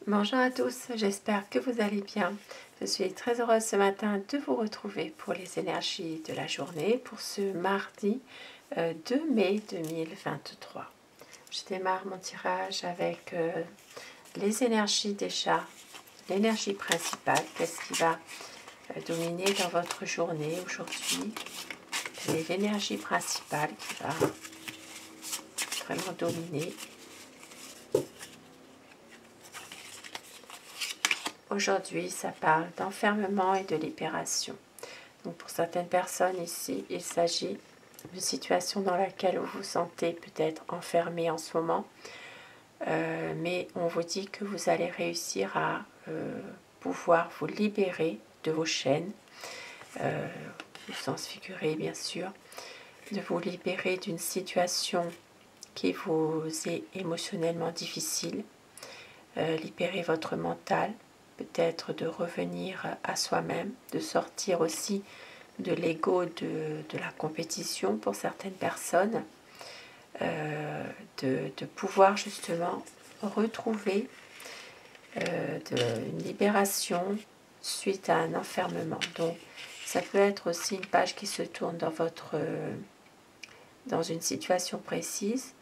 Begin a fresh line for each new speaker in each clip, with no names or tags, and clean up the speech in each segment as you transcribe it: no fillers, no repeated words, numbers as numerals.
Bonjour à tous, j'espère que vous allez bien. Je suis très heureuse ce matin de vous retrouver pour les énergies de la journée pour ce mardi 2 mai 2023. Je démarre mon tirage avec les énergies déjà, l'énergie principale, qu'est-ce qui va dominer dans votre journée aujourd'hui. C'est l'énergie principale qui va vraiment dominer. Aujourd'hui, ça parle d'enfermement et de libération. Donc pour certaines personnes ici, il s'agit d'une situation dans laquelle vous vous sentez peut-être enfermé en ce moment, mais on vous dit que vous allez réussir à pouvoir vous libérer de vos chaînes, au sens figuré bien sûr, de vous libérer d'une situation qui vous est émotionnellement difficile, libérer votre mental, peut-être de revenir à soi-même, de sortir aussi de l'ego de la compétition pour certaines personnes, de pouvoir justement retrouver une libération suite à un enfermement. Donc ça peut être aussi une page qui se tourne dans une situation précise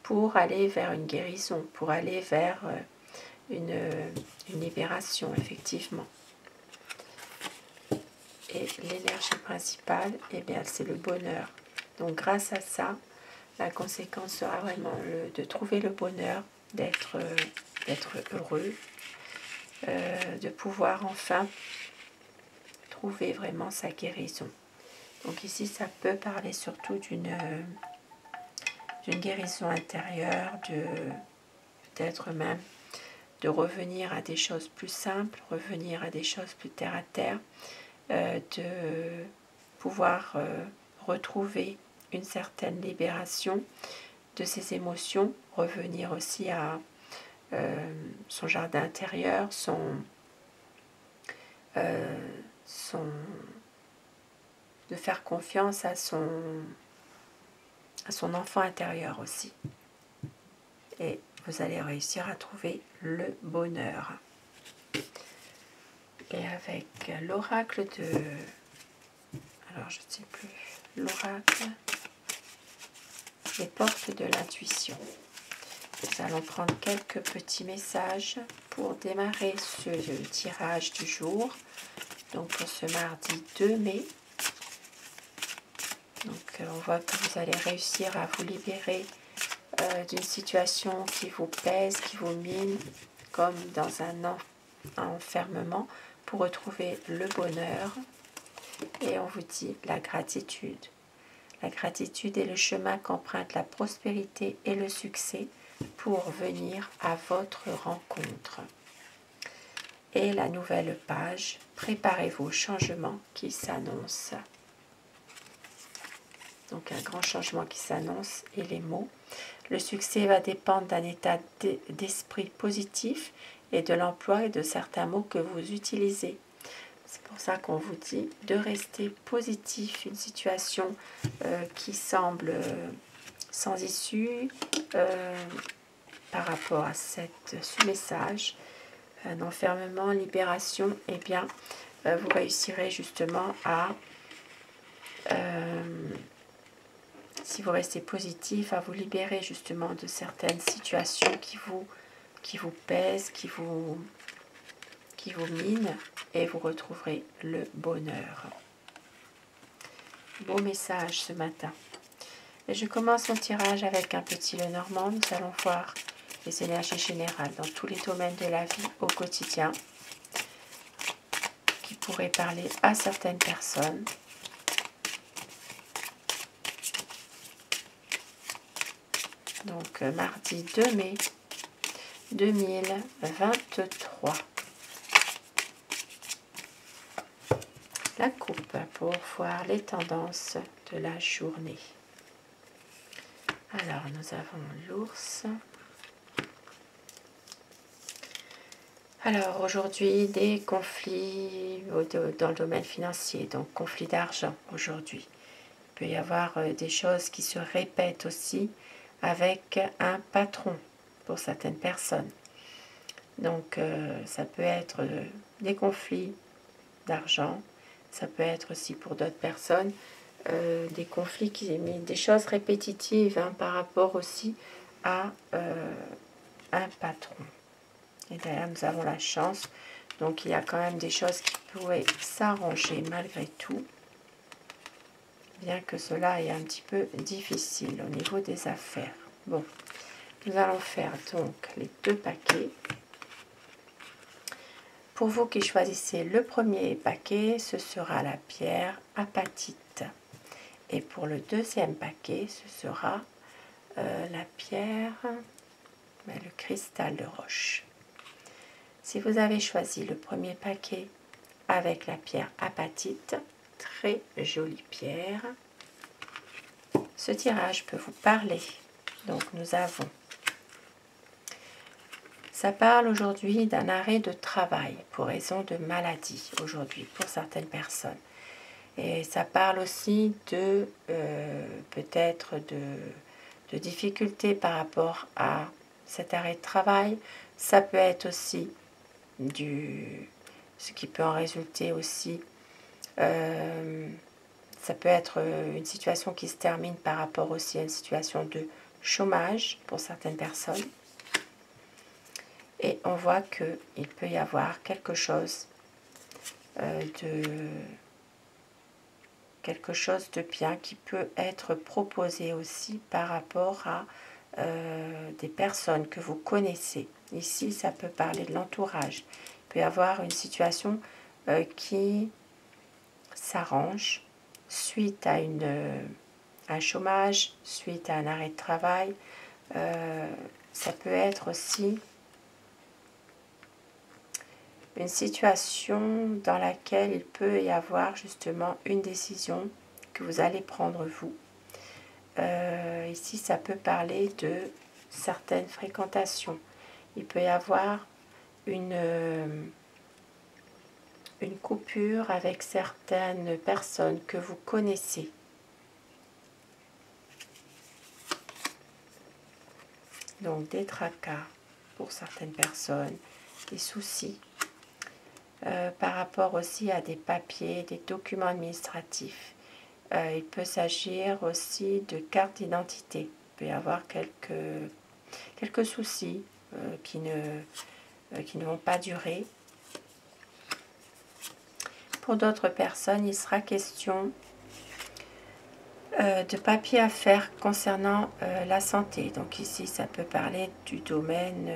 pour aller vers une guérison, pour aller vers une libération, effectivement. Et l'énergie principale, eh bien, c'est le bonheur. Donc grâce à ça, la conséquence sera vraiment de trouver le bonheur, d'être heureux, de pouvoir enfin trouver vraiment sa guérison. Donc ici, ça peut parler surtout d'une guérison intérieure, peut-être même de revenir à des choses plus simples, revenir à des choses plus terre à terre, de pouvoir retrouver une certaine libération de ses émotions, revenir aussi à son jardin intérieur, de faire confiance à son enfant intérieur aussi. Et vous allez réussir à trouver le bonheur. Et avec l'oracle alors je ne sais plus, l'oracle, les portes de l'intuition. Nous allons prendre quelques petits messages pour démarrer ce tirage du jour. Donc pour ce mardi 2 mai. Donc on voit que vous allez réussir à vous libérer d'une situation qui vous pèse, qui vous mine, comme dans un enfermement, pour retrouver le bonheur. Et on vous dit la gratitude. La gratitude est le chemin qu'emprunte la prospérité et le succès pour venir à votre rencontre. Et la nouvelle page, préparez-vous au changement qui s'annonce. Donc un grand changement qui s'annonce et les mots. Le succès va dépendre d'un état d'esprit positif et de l'emploi et de certains mots que vous utilisez. C'est pour ça qu'on vous dit de rester positif, une situation qui semble sans issue par rapport à ce message, un enfermement, libération, eh bien vous réussirez justement à, si vous restez positif, à vous libérer justement de certaines situations qui vous pèsent, qui vous minent, et vous retrouverez le bonheur. Beau message ce matin. Et je commence mon tirage avec un petit Lenormand. Nous allons voir les énergies générales dans tous les domaines de la vie au quotidien qui pourraient parler à certaines personnes. Donc mardi 2 mai 2023. La coupe pour voir les tendances de la journée. Alors nous avons l'ours. Alors aujourd'hui des conflits dans le domaine financier, donc conflits d'argent aujourd'hui. Il peut y avoir des choses qui se répètent aussi avec un patron pour certaines personnes. Donc ça peut être des conflits d'argent, ça peut être aussi pour d'autres personnes des conflits, des choses répétitives hein, par rapport aussi à un patron. Et d'ailleurs nous avons la chance, donc il y a quand même des choses qui pourraient s'arranger malgré tout, bien que cela est un petit peu difficile au niveau des affaires. Bon, nous allons faire donc les 2 paquets. Pour vous qui choisissez le premier paquet, ce sera la pierre apatite. Et pour le deuxième paquet, ce sera la pierre, le cristal de roche. Si vous avez choisi le premier paquet avec la pierre apatite, très jolie pierre, ce tirage peut vous parler. Donc nous avons, ça parle aujourd'hui d'un arrêt de travail pour raison de maladie aujourd'hui pour certaines personnes. Et ça parle aussi de peut-être de difficultés par rapport à cet arrêt de travail. Ça peut être aussi ce qui peut en résulter aussi. Ça peut être une situation qui se termine par rapport aussi à une situation de chômage pour certaines personnes. Et on voit qu'il peut y avoir quelque chose de bien qui peut être proposé aussi par rapport à des personnes que vous connaissez. Ici, ça peut parler de l'entourage. Il peut y avoir une situation qui s'arrange suite à un chômage, suite à un arrêt de travail. Ça peut être aussi une situation dans laquelle il peut y avoir justement une décision que vous allez prendre vous. Ici, ça peut parler de certaines fréquentations. Il peut y avoir une coupure avec certaines personnes que vous connaissez. Donc des tracas pour certaines personnes, des soucis. Par rapport aussi à des papiers, des documents administratifs. Il peut s'agir aussi de cartes d'identité. Il peut y avoir quelques soucis qui ne vont pas durer. Pour d'autres personnes, il sera question de papiers à faire concernant la santé. Donc ici, ça peut parler du domaine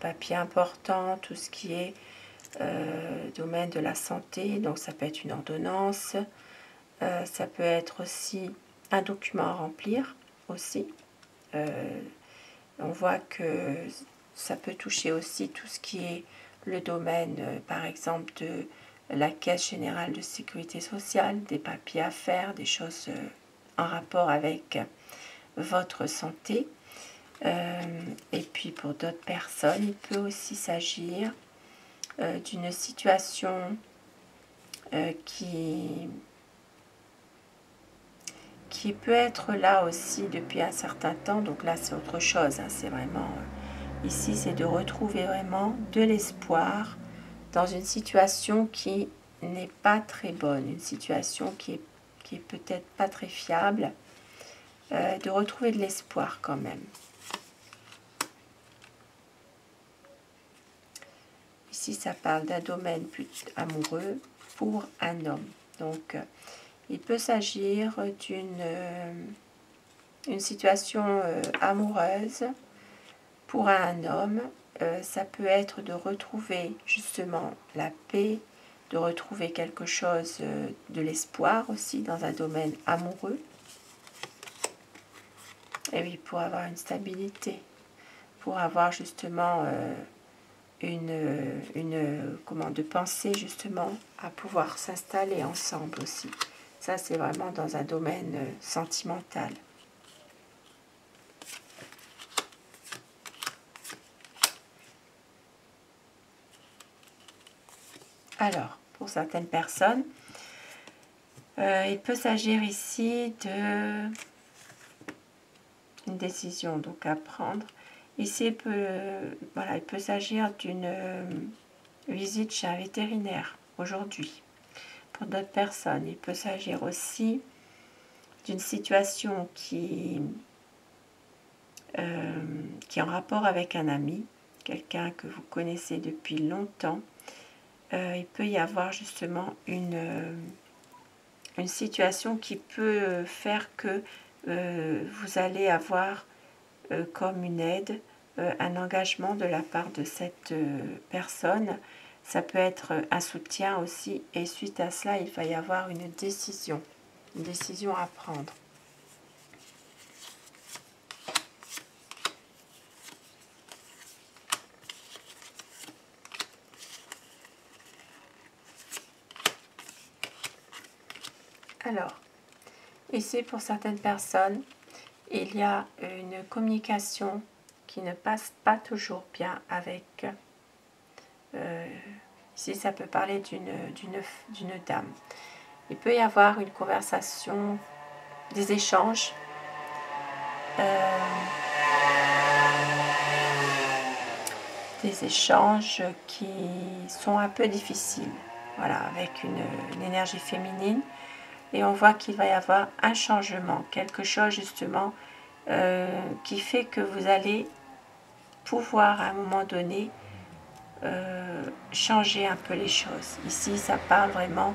papier important, tout ce qui est domaine de la santé, donc ça peut être une ordonnance, ça peut être aussi un document à remplir aussi. On voit que ça peut toucher aussi tout ce qui est le domaine, par exemple, de la Caisse générale de sécurité sociale, des papiers à faire, des choses en rapport avec votre santé. Et puis pour d'autres personnes, il peut aussi s'agir d'une situation qui peut être là aussi depuis un certain temps. Donc là, c'est autre chose. Hein, c'est vraiment... ici, c'est de retrouver vraiment de l'espoir dans une situation qui n'est pas très bonne, une situation qui est peut-être pas très fiable, de retrouver de l'espoir quand même. Ici, ça parle d'un domaine plus amoureux pour un homme. Donc, il peut s'agir d'une situation amoureuse pour un homme. Ça peut être de retrouver justement la paix, de retrouver quelque chose, de l'espoir aussi dans un domaine amoureux. Et oui, pour avoir une stabilité, pour avoir justement de penser justement à pouvoir s'installer ensemble aussi. Ça, c'est vraiment dans un domaine sentimental. Alors, pour certaines personnes, il peut s'agir ici de une décision donc à prendre. Ici, il peut s'agir d'une visite chez un vétérinaire aujourd'hui. Pour d'autres personnes, il peut s'agir aussi d'une situation qui est en rapport avec un ami, quelqu'un que vous connaissez depuis longtemps. Il peut y avoir justement une situation qui peut faire que vous allez avoir comme une aide, un engagement de la part de cette personne. Ça peut être un soutien aussi, et suite à cela, il va y avoir une décision à prendre. Alors, ici pour certaines personnes, il y a une communication qui ne passe pas toujours bien avec... ici, ça peut parler d'une dame. Il peut y avoir une conversation, des échanges. Des échanges qui sont un peu difficiles. Voilà, avec une énergie féminine. Et on voit qu'il va y avoir un changement, quelque chose justement qui fait que vous allez pouvoir à un moment donné changer un peu les choses. Ici, ça parle vraiment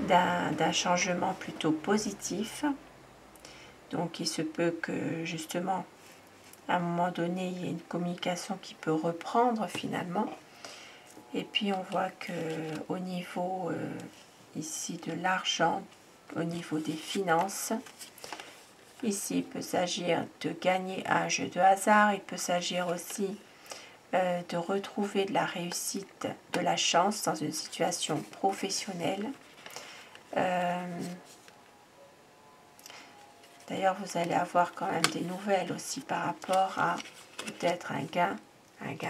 d'un changement plutôt positif. Donc, il se peut que justement, à un moment donné, il y ait une communication qui peut reprendre finalement. Et puis, on voit que au niveau ici de l'argent, au niveau des finances, ici, il peut s'agir de gagner à un jeu de hasard. Il peut s'agir aussi de retrouver de la réussite, de la chance dans une situation professionnelle. D'ailleurs, vous allez avoir quand même des nouvelles aussi par rapport à peut-être un gain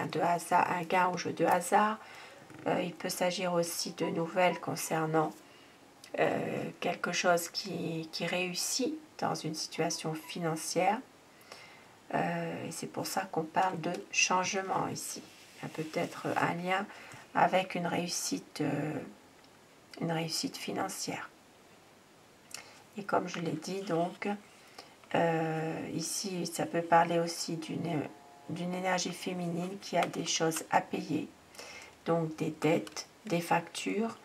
de hasard, un gain au jeu de hasard. Il peut s'agir aussi de nouvelles concernant quelque chose qui réussit dans une situation financière. Et c'est pour ça qu'on parle de changement ici. Il y a peut-être un lien avec une réussite financière. Et comme je l'ai dit, donc, ici, ça peut parler aussi d'une énergie féminine qui a des choses à payer, donc des dettes, des factures,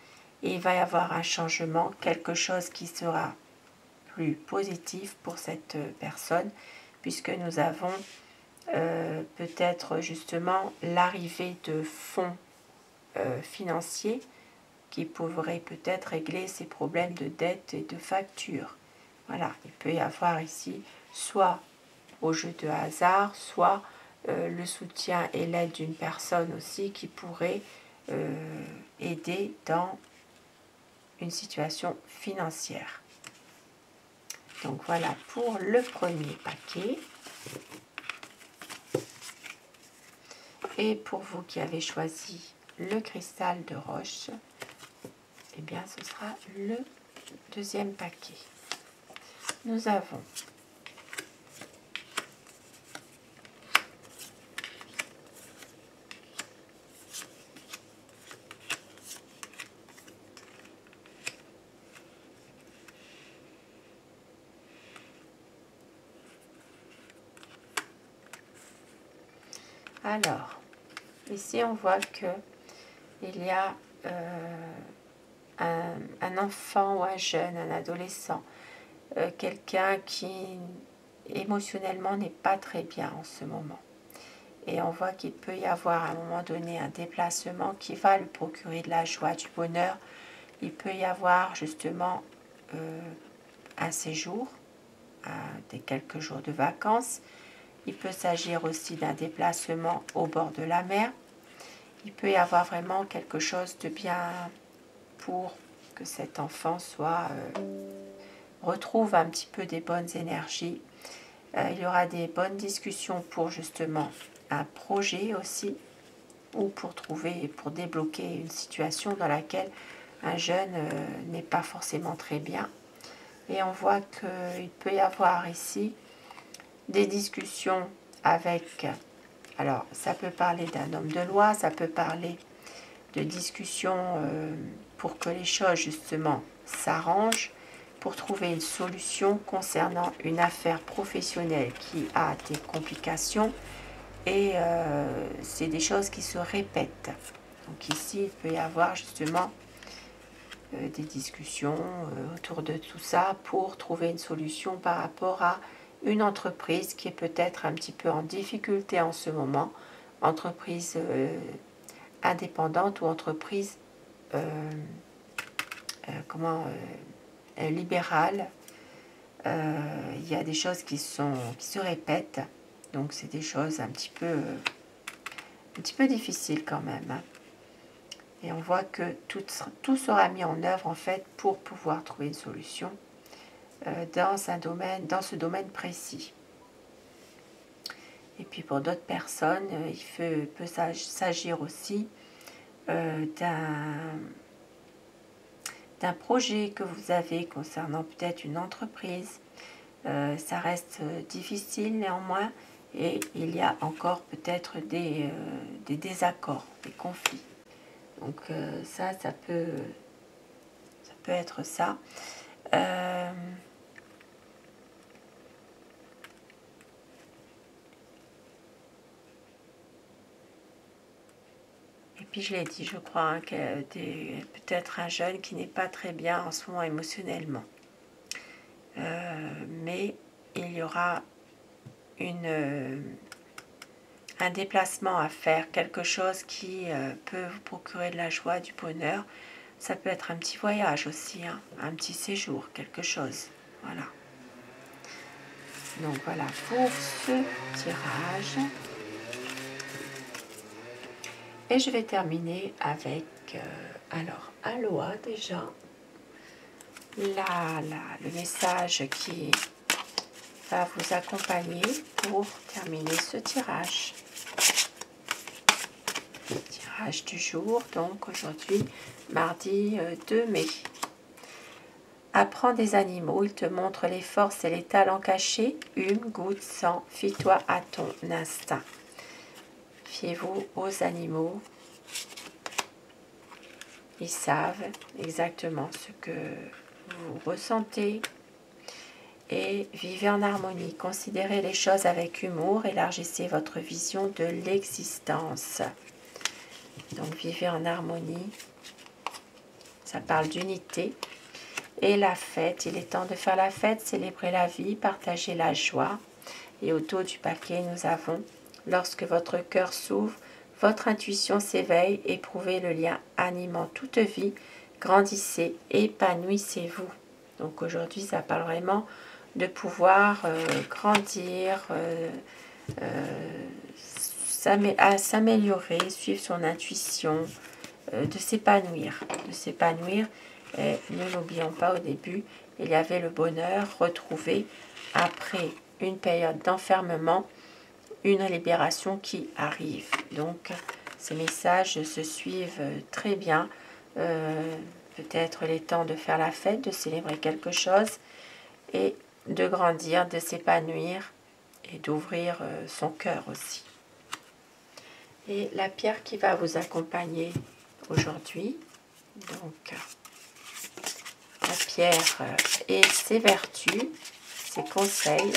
et il va y avoir un changement, quelque chose qui sera plus positif pour cette personne, puisque nous avons peut-être justement l'arrivée de fonds financiers qui pourraient peut-être régler ces problèmes de dette et de facture. Voilà, il peut y avoir ici soit au jeu de hasard, soit le soutien et l'aide d'une personne aussi qui pourrait aider dans une situation financière. Donc voilà pour le premier paquet. Et pour vous qui avez choisi le cristal de roche, eh bien ce sera le deuxième paquet. Nous avons alors, ici on voit que il y a un enfant ou un jeune, un adolescent, quelqu'un qui émotionnellement n'est pas très bien en ce moment. Et on voit qu'il peut y avoir à un moment donné un déplacement qui va lui procurer de la joie, du bonheur. Il peut y avoir justement un séjour, des quelques jours de vacances. Il peut s'agir aussi d'un déplacement au bord de la mer. Il peut y avoir vraiment quelque chose de bien pour que cet enfant retrouve un petit peu des bonnes énergies. Il y aura des bonnes discussions pour justement un projet aussi, ou pour débloquer une situation dans laquelle un jeune n'est pas forcément très bien. Et on voit qu'il peut y avoir ici des discussions avec Alors, ça peut parler d'un homme de loi, ça peut parler de discussions pour que les choses, justement, s'arrangent, pour trouver une solution concernant une affaire professionnelle qui a des complications. Et c'est des choses qui se répètent. Donc ici, il peut y avoir justement des discussions autour de tout ça pour trouver une solution par rapport à une entreprise qui est peut-être un petit peu en difficulté en ce moment, entreprise indépendante ou entreprise libérale. Il y a des choses qui se répètent, donc c'est des choses un petit peu difficiles quand même, hein. Et on voit que tout sera mis en œuvre en fait pour pouvoir trouver une solution dans ce domaine précis. Et puis pour d'autres personnes, il peut s'agir aussi d'un projet que vous avez concernant peut-être une entreprise. Ça reste difficile néanmoins, et il y a encore peut-être des désaccords, des conflits. Donc ça peut être ça. Et puis je l'ai dit, je crois, hein, que peut-être un jeune qui n'est pas très bien en ce moment émotionnellement. Mais il y aura un déplacement à faire, quelque chose qui peut vous procurer de la joie, du bonheur. Ça peut être un petit voyage aussi, hein, un petit séjour, quelque chose. Voilà. Donc voilà pour ce tirage. Et je vais terminer avec, alors, Aloha déjà. Le message qui va vous accompagner pour terminer ce tirage. Tirage du jour, donc aujourd'hui, mardi 2 mai. Apprends des animaux, ils te montrent les forces et les talents cachés. Hume, goûte, sens, fie-toi à ton instinct. Fiez-vous aux animaux. Ils savent exactement ce que vous ressentez. Et vivez en harmonie. Considérez les choses avec humour. Élargissez votre vision de l'existence. Donc vivez en harmonie. Ça parle d'unité. Et la fête, il est temps de faire la fête, célébrer la vie, partager la joie. Et au dos du paquet, nous avons, lorsque votre cœur s'ouvre, votre intuition s'éveille, éprouvez le lien animant toute vie, grandissez, épanouissez-vous. Donc aujourd'hui, ça parle vraiment de pouvoir grandir, s'améliorer, suivre son intuition, de s'épanouir. Et ne l'oublions pas, au début, il y avait le bonheur retrouvé après une période d'enfermement, une libération qui arrive. Donc, ces messages se suivent très bien. Peut-être les temps de faire la fête, de célébrer quelque chose et de grandir, de s'épanouir et d'ouvrir son cœur aussi. Et la pierre qui va vous accompagner aujourd'hui, donc la pierre et ses vertus, ses conseils.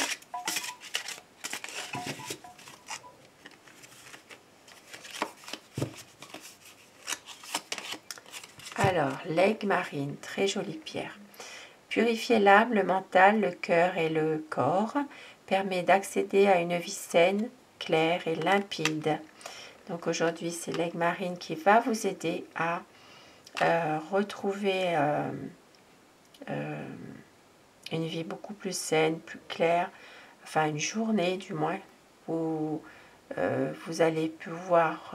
Alors, l'aigle marine, très jolie pierre. Purifier l'âme, le mental, le cœur et le corps permet d'accéder à une vie saine, claire et limpide. Donc aujourd'hui, c'est l'aigle marine qui va vous aider à retrouver une vie beaucoup plus saine, plus claire, enfin une journée du moins, où vous allez pouvoir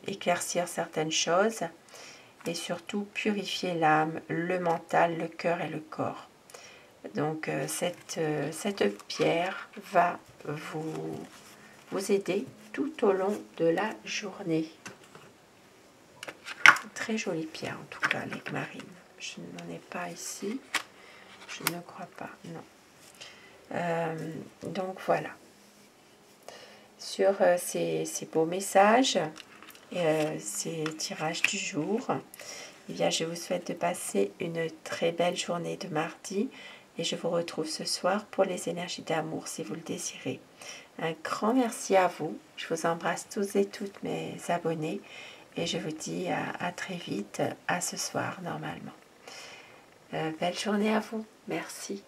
éclaircir certaines choses et surtout purifier l'âme, le mental, le cœur et le corps. Donc cette pierre va vous aider tout au long de la journée. Très jolie pierre en tout cas, l'aigle marine. Je n'en ai pas ici, je ne crois pas, non. Donc voilà. sur ces beaux messages et ces tirages du jour. Eh bien, je vous souhaite de passer une très belle journée de mardi et je vous retrouve ce soir pour les énergies d'amour si vous le désirez. Un grand merci à vous. Je vous embrasse tous et toutes mes abonnés et je vous dis à très vite, à ce soir normalement. Belle journée à vous. Merci.